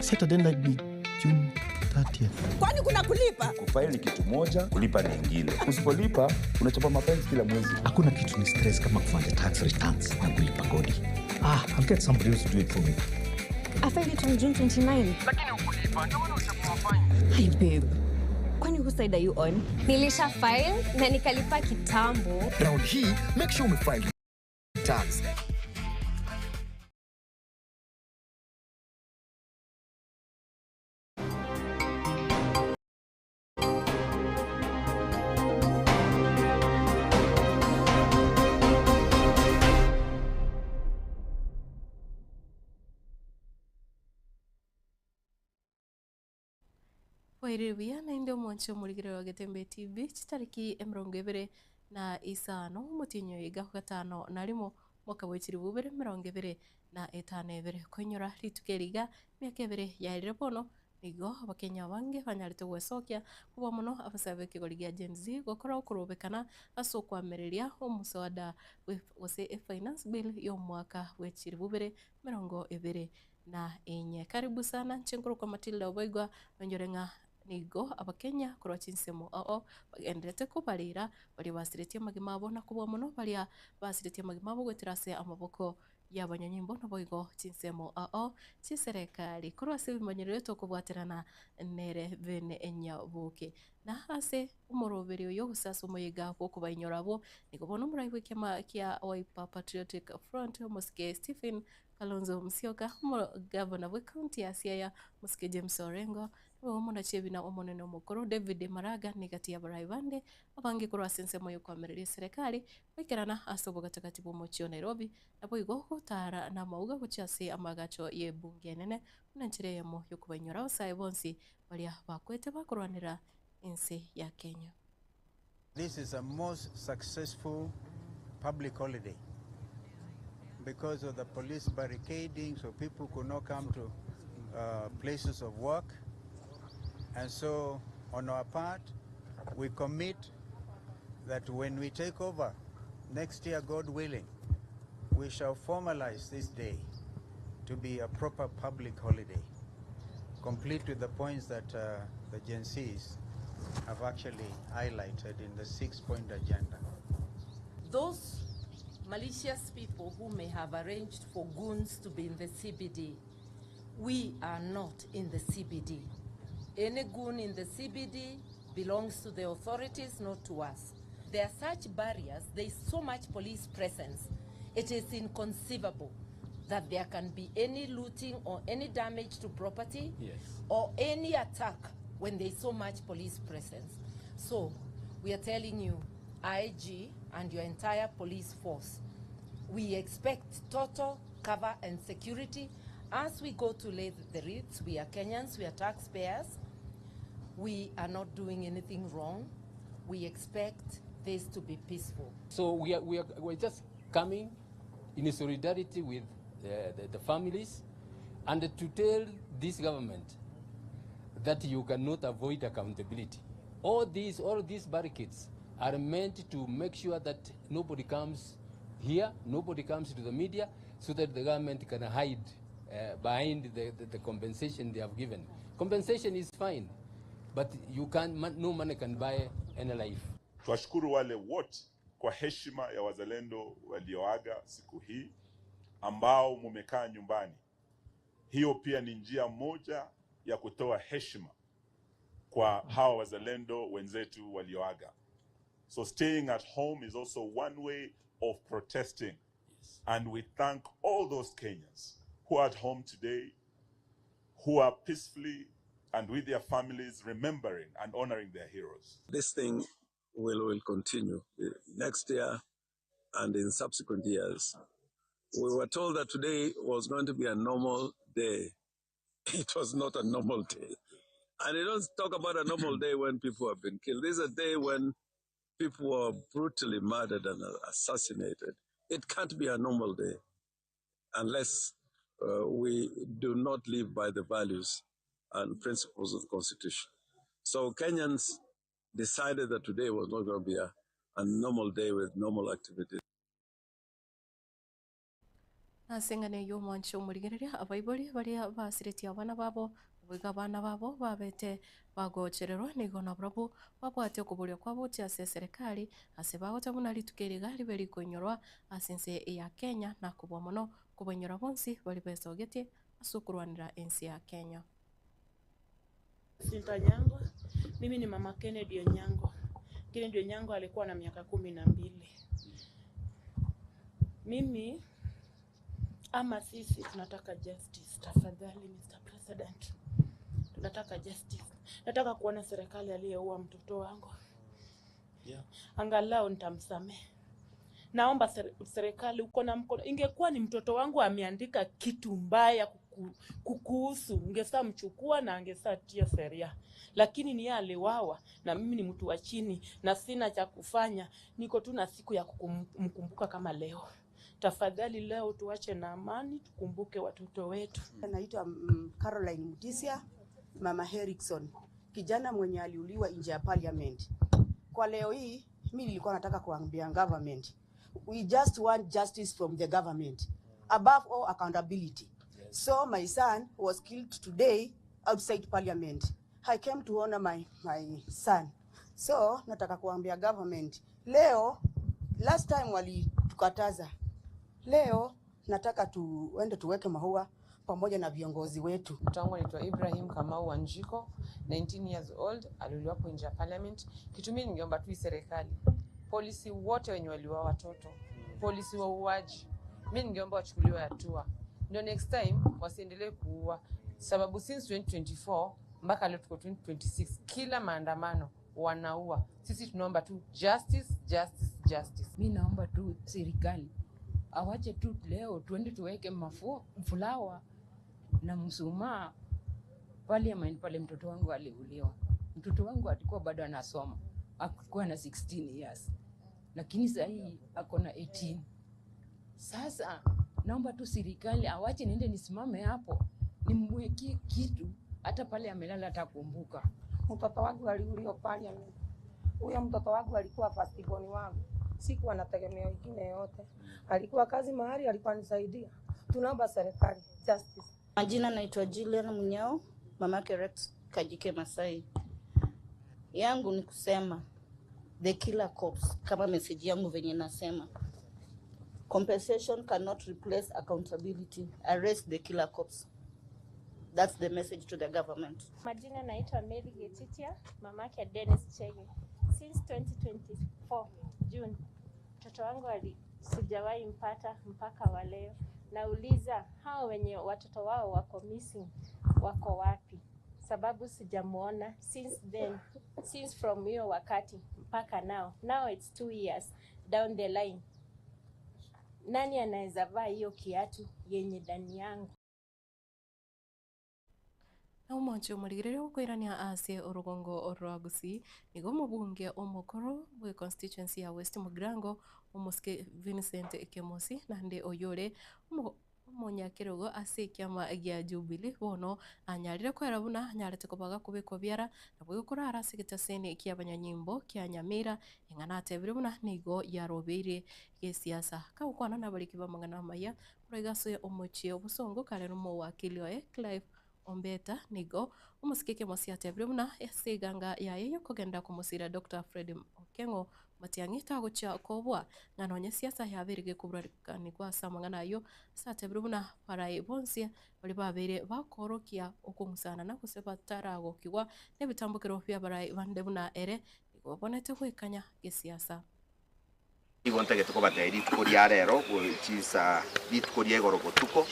Set a deadline ni June 30th. Kwani kuna kulipa? Kufaili ni kitu moja, kulipa ni ingine. Usipolipa, unachapa mapenzi kila mwezi. Hakuna kitu ni stress kama kufanya tax returns na kulipa kodi. I'll get somebody else to do it for me. I filed it on June 29. Lakini ukulipa, ndio maana ushakuwa fine. Hey babe, kwani whose side are you on? Nilisha file na nikalipa kitambo. Round hii, make sure umefile tax. Wairibia na ndio mwancho muligire wa Getembe TV chitariki M25 na isano mutinyo iga gatano na limo mwaka wa 2025 konyora ritukeriga miaka ibere yairire bono nigo abakenya bange banyarite gwecokia kuba muno abasabe kigori gya Gen Z gukora ukurubekana aso kwamereria omusawada wose finance bill yo mwaka wa 2024 na enye. Karibu sana nchenguru kwa Matilda Oboigwa banyorenga nigo abakenya kurwa chinsemo ao bagendete kubarira bari basiretie magima abo na kubwa muno bari basiretie magima abo gwetirase amaboko y'abanyanyimbo no boigo chinsemo ao chiserekali kurwa sibimanyirire to kubwaterana nere bene enyabuke na hase umuroberi uyo gusasa umuyiga wo kubainyorabo nigo bono murayibwe kia Wiper Patriotic Front Mosque Stephen Kalonzo Musyoka governor wa county ya Siaya Mosque James Orengo omona chebina omonene omukuru David Maraga nigati ya Baraivande abangi kurwa sensemo yo kwamereria serikali kwikirana asobo gatakatibu mochio Nairobi nabo igo gutara na mauga guchase amagacho ye bunge nene munanchire yamo yo kubanyora osaye bonsi balia bakwete bakurwanira insi ya Kenya. This is a most successful public holiday because of the police barricading, so people could not come to places of work. And so on our part, we commit that when we take over next year, God willing, we shall formalize this day to be a proper public holiday, complete with the points that the Gen Zs have actually highlighted in the 6-point agenda. Those malicious people who may have arranged for goons to be in the CBD, we are not in the CBD. Any goon in the CBD belongs to the authorities, not to us. There are such barriers, there is so much police presence. It is inconceivable that there can be any looting or any damage to property, or any attack when there is so much police presence. So we are telling you, IG and your entire police force, we expect total cover and security as we go to lay the wreaths. We are Kenyans, we are taxpayers. We are not doing anything wrong. We expect this to be peaceful. So we're just coming in solidarity with the families and to tell this government that you cannot avoid accountability. All these barricades are meant to make sure that nobody comes here, nobody comes to the media, so that the government can hide behind the compensation they have given. Compensation is fine, but no money can buy any life. Tuwashukuru wale wote kwa heshima ya wazalendo walioaga siku hii ambao mumekaa nyumbani. Hiyo pia ni njia moja ya kutoa heshima kwa hawa wazalendo wenzetu walioaga. So staying at home is also one way of protesting. And we thank all those Kenyans who are at home today, who are peacefully and with their families remembering and honoring their heroes. This thing will continue next year and in subsequent years. We were told that today was going to be a normal day. It was not a normal day. And you don't talk about a normal day when people have been killed. This is a day when people were brutally murdered and assassinated. It can't be a normal day unless we do not live by the values and principles of the Constitution. So Kenyans decided that today was not going to be a normal day with normal activities. asengane yo mwancho murigereria abaibori baria basiritia abana babo bwiga abana babo babete bagochererwa nigona brabo babwate okuburia kwabo tia serikali ase bagote buna ritukeriga riberi konyorwa asense ya Kenya na kubwa mono kubonyora bonsi bali besogete asukurwanira ensi ya Kenya. Sinta Nyango, mimi ni mama Kennedy Onyango. Kennedy Onyango alikuwa na miaka 12. Mimi ama sisi tunataka justice, tafadhali Mr. President. Tunataka justice. Nataka kuona serikali aliyeua mtoto wangu. Angalau nitamsamehe. Naomba serikali uko na mkono. Ingekuwa ni mtoto wangu ameandika kitu mbaya kukuhusu, ungesa mchukua na angesa tia sheria. Lakini ni aliwawa na mimi ni mtu wa chini na sina cha kufanya. Niko tu na siku ya kumkumbuka kama leo. Tafadhali leo tuache na amani, tukumbuke watoto wetu. Naitwa Caroline Mutisia, Mama Erickson, kijana mwenye aliuliwa nje ya parliament. Kwa leo hii mimi nilikuwa nataka kuambia government, we just want justice from the government, above all accountability. So my son was killed today outside parliament. I came to honor my son. So nataka kuambia government, leo last time walitukataza, leo nataka tuende tuweke maua pamoja na viongozi wetu. Mtoto wangu anaitwa Ibrahim Kamau Wanjiko, 19 years old, aliuliwa hapo nje ya parliament. Kitu mimi ningeomba tu serikali, polisi wote wenye waliua watoto, polisi wa uaji, mimi ningeomba wachukuliwe hatua. Ndio next time wasiendelee kuua, sababu since 2024 mpaka leo tuko 2026 kila maandamano wanaua. Sisi tunaomba tu justice, justice, justice. Mimi naomba tu serikali awache tu leo tuende tuweke mfulawa na mshumaa parliament pale mtoto wangu aliuliwa. Mtoto wangu alikuwa bado anasoma, alikuwa na 16 years. Lakini sasa hii ako na 18. Sasa naomba tu serikali awache niende nisimame hapo nimweke kitu hata pale amelala atakumbuka. Mtoto wangu aliuliwa parliament. Huyo mtoto wangu alikuwa first born wangu. Sikuwa nategemea wengine yote. Alikuwa kazi mahali alikuwa nisaidia. Tunaomba serikali justice. Majina naitwa Juliana Munyao, mamake Rex Kajike Masai. Yangu ni kusema the killer cops, kama message yangu venye nasema. Compensation cannot replace accountability. Arrest the killer cops. That's the message to the government. Majina naitwa Mary Getitia, mamake Dennis Chege. Since 2024 June, mtoto wangu sijawahi mpata mpaka wa leo. Nauliza hao wenye watoto wao wako missing wako wapi? Sababu sijamuona since from hiyo wakati mpaka now it's 2 years down the line. Nani anaweza vaa hiyo kiatu yenye ndani yangu? Na umoncho murigererio gukwirania ase urugongo orwagusi nigo mubunge omokoro bwe constituency ya West Mugirango omuske Vincent Kemosi nande oyore omonyakirogo ase kiama gia Jubilee bono anyarire kwera buna anyarete kubaga kubiko byara nabwo gukurara ase gitasene kiabanyanyimbo kia Nyamira enganate bire buna nigo yarobere gesiasa kawukwana nabariki bamangana maya kuregaso omochie obusongo kare no wakili wa Clive Ombeta nigo umusikike mosiate brimuna yasiganga yayo kugenda kumusira Dr. Fred Okengo matiangita gucha kobwa nganonya siasa yabirige kuburikani kwa samangana yo sate brimuna parai bonsia bali babere bakorokia okumusana na kuseba tarago kiwa nebitambukiro bya barai bandebuna ere nigo bonete kwekanya gesiasa igonta getuko bateri tukoria rero chinsa bitukoria igoro gutuko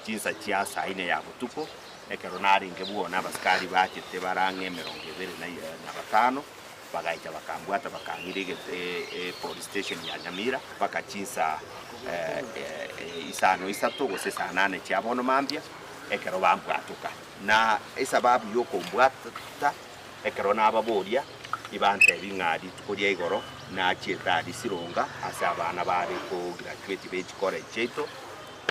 chinsa chiasa ine ya gutuko ekeronari ngebuona baskari bakite barange 25 bagaita bakambwata bakangirege police station ya Nyamira bakachinsa isano isato gose sana 8 chabono mambia ekero bambwatuka na esababu yoko mbwata ekerona ababoria ibante bingadi tukoria igoro na chietadi sironga asa abana bari ko graduate college cheto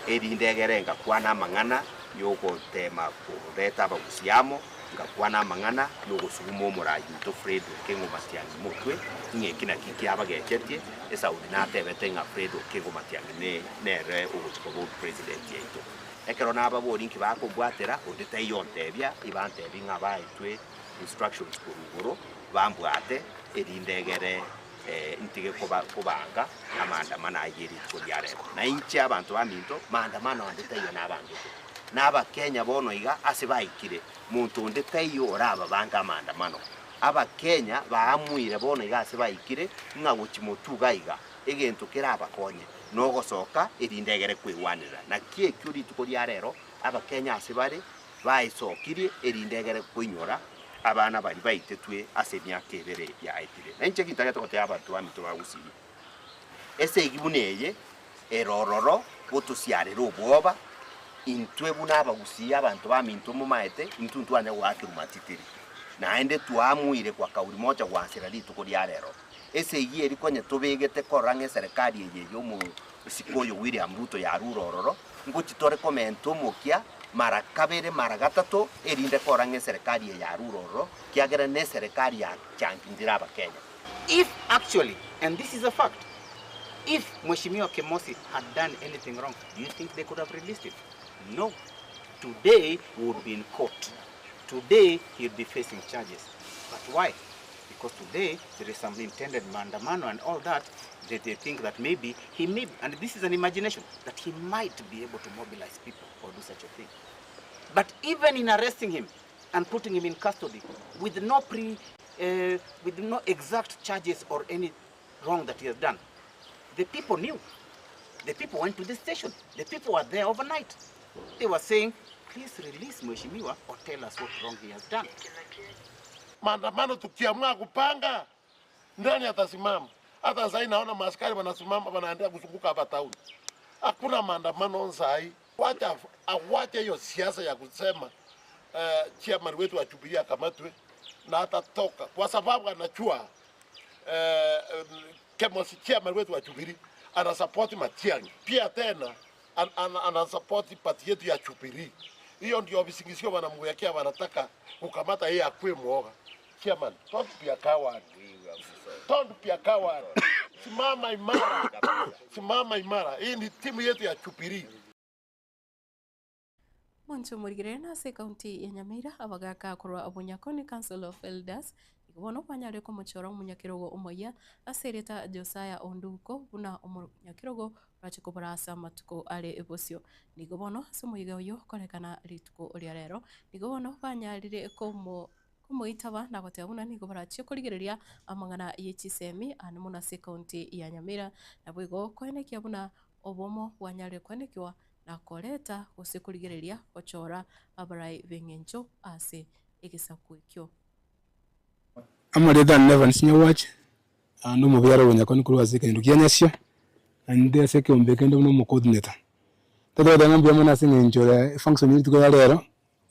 eri ndegerenga kwana mangana yoko tema kureta abagusiamo ngakwana mang'ana nogosuguma omurayi to Fred Okengo Matiang'i mutwe ng'ekina kiki abagechetie esaudi natebete ng'a Fred Okengo Matiang'i nere ogotuko bo president yaito ekero nababori nki bakobwatera odete yontebia ibantebi ng'a baitwe instructions kurugoro bambwate erindegere ntige kubanga amandamano ayeri kulyare na inchi abantu baminto mandamano andete yo nabantu n'aba Kenya bono iga asibaikire muntu ndete yo oraba banga amandamano aba Kenya baamwire bono iga asibaikire ng'agochimotuga iga egento keraba konye nogosoka erindegere kwiwanira na kie kyuri tukoria rero aba Kenya asibare baisokire erindegere kwinyora abana bari baitetwe asemya kebere ya aitire na inche gitaga tokote abantu baminto bagusiri ese igibuneye erororo botusiarero obwoba intwe bunaba gusiya abantu baminto mumaete intuntu anya wakirumatitiri naende tuamwire kwa kauli moja gwansira lituko lya rero ese igi eri konye tubegete korange serikali ye yo mu sikoyo William Ruto ya rurororo ngochi tore komento mokia mara kabere mara gatato erinde korange serikali ya rurororo kiagera ne serikali ya chankindira aba Kenya. If actually, and this is a fact, if Mheshimiwa Kemosi had done anything wrong, do you think they could have released him? No. Today he would be in court. Today he would be facing charges. But why? Because today there is some intended mandamano and all that they think that maybe he may, and this is an imagination, that he might be able to mobilize people or do such a thing. But even in arresting him and putting him in custody with no exact charges or any wrong that he has done, the people knew. The people went to the station. The people were there overnight. They were saying, please release Mheshimiwa or tell us what wrong he has done. Maandamano tukiamua kupanga ndani atasimama. Hata sasa naona maaskari wanasimama wanaendelea kuzunguka hapa town. Hakuna maandamano sasa. Awache hiyo siasa ya kusema chairman wetu achubilia kamatwe na atatoka kwa sababu anachua Kemosi chairman wetu achubiri ana support Matiang'i pia tena ana support party yetu ya Chupiri. Hiyo ndio visingisio wanamwekea, wanataka kukamata yeye akwe muoga. Chairman, don't be a coward. Don't be a coward. Simama imara. Simama imara. Hii ni timu yetu ya Chupiri. Moncho murigire na se county ya Nyamira abagaka korwa Abunyakoni Council of Elders igono panyare ko muchoro munyakirogo umoya asereta Josiah Onduko buna umunyakirogo rachiko barasa matuko ale ebosio nigobono sumuyiga yo kolekana rituko oli rero nigobono panyarire ko itaba na gotebuna nigo barachio kurigereria amangana yechisemi anumuna se county ya Nyamira na bwigo kwenekia buna obomo wanyare kwenekiwa na koleta gusikurigereria gochora abarai bengencho ase egisakwekyo amareda never nsinya watch no mubyara Bunyakoni kuri wazike ndukiyanyasyo ande seke ombekende no coordinator todo da ngambya mona singenjora function yiri tuko rero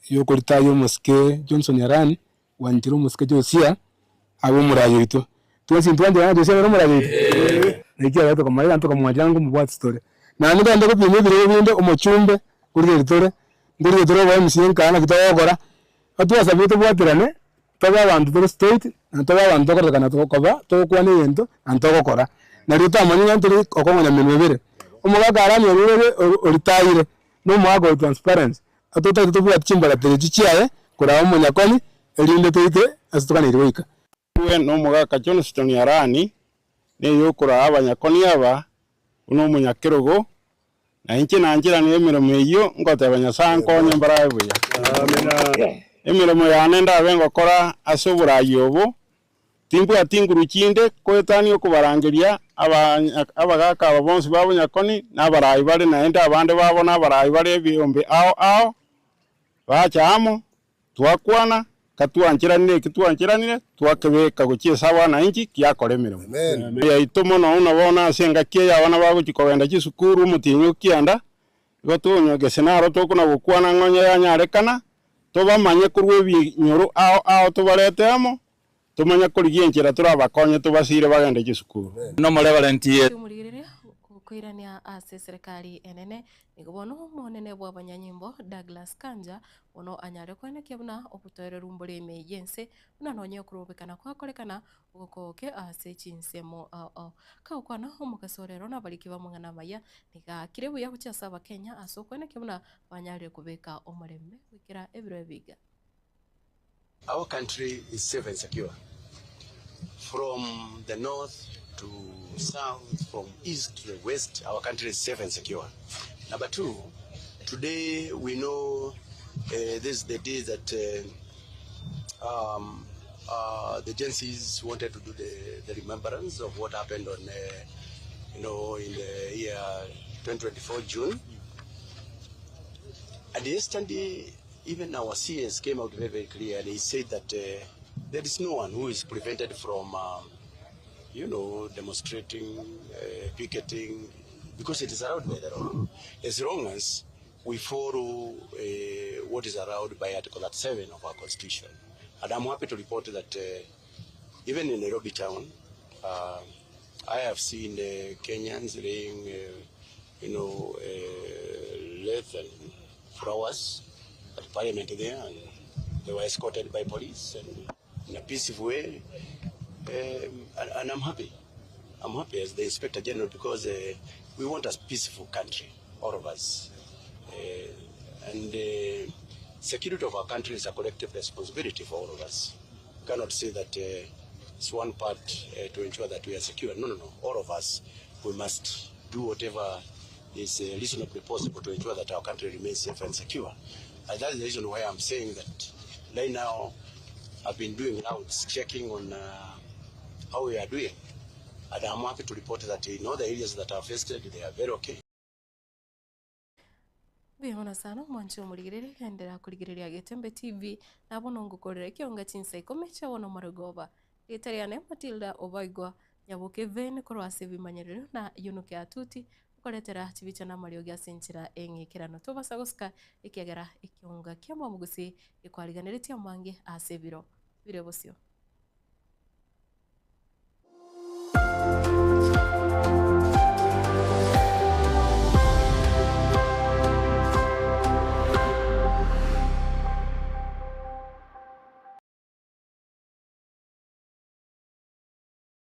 yo kurita yo Moske Johnson Yarani wanjiro Moske Josia abo murayo ito tuwasi ntwande ya Josia ro murayo ito nikia bato kamarira ntoka mwajangu mubwat story na nida ndako pime bire binde umuchumbe kuri ritore ndiri ritore wa MCN kana kitogora atwa sabito bwatirane toba abantu to state na toba abantu ko kana to koba to kwa ne yento antoko kora na rito amani ntiri okongonya menwebere umugagarani orure oritaire no mwago transparency atota to bwa chimbara terechiaye kora Umunyakoni erinde teike asitokana iriwika we no mugaka Johnston Yarani ne yokora Abanyakoni aba uno munyakirogo na inchi nanjira ni emirimo eyo ngote abanyasankonye mbaraye buya amina emirimo yanenda abengo kora asoburayo obo timbu atinguru chinde koetani okubarangiria abagaka abonsi b'Abanyakoni n'abarayi bari naenda abande babona abarayi bari ebyombe ao bachamo twakwana katuanchiranire kituanchiranire twakebeka guchiesa abana inchi kiakore emirimo ya itomo no unabona asenga kia abana baguchikogenda chisukuru mutinyo kianda igo tunyogese naro tokuna gukwana ng'onye yanyarekana tobamanye kurwe binyoro ao tubaretemo tumanya kurigienchera turabakonye tubasire bagende chisukuru no mole valentie tumurigirire kuirania ase serikali enene nigobono monene bwa banyanyimbo Douglas Kanja ono anyare kweneke buna obutoire rumbole emergency buna nonye kurobekana kwakorekana ugokoke ase chinsemo kaukwana omukasorero nabaliki bamungana maya niga kirebu ya kuchasa abakenya aso kweneke buna banyare kubeka omurembe wikira ebiro biga. Our country is safe and secure. From the north to south, from east to the west, our country is safe and secure. Number two, today we know this is the day that the agencies wanted to do the remembrance of what happened on, in the year 2024 June. And yesterday, even our CS came out very, very clear, and he said that there is no one who is prevented from, demonstrating, picketing, because it is allowed by the law, as long as we follow what is allowed by Article 37 of our Constitution. And I'm happy to report that even in Nairobi town, I have seen Kenyans laying, leaves and flowers at Parliament there, and they were escorted by police and in a peaceful way. And I'm happy. I'm happy as the Inspector General because we want a peaceful country, all of us. And security of our country is a collective responsibility for all of us. We cannot say that it's one part to ensure that we are secure. No. All of us, we must do whatever is reasonably possible to ensure that our country remains safe and secure. And that's the reason why I'm saying that right now I've been doing rounds, checking on how we are doing. And I'm happy to report that in all the areas that are affected, they are very okay. Biona sana mwancho omurigirire kendera kurigiriria Getembe TV nabono ngukorera kionga chinsa ikomecha wono marugoba litariane Matilda Obaigwa nyabuke ven korwase bimanyerero na yunuke atuti ukoretera chibicha na Mario Gasenchira engekirano tobasagoska ikiagera ikionga kiamwa mugusi ikwariganiritia mwange asebiro bire bosio.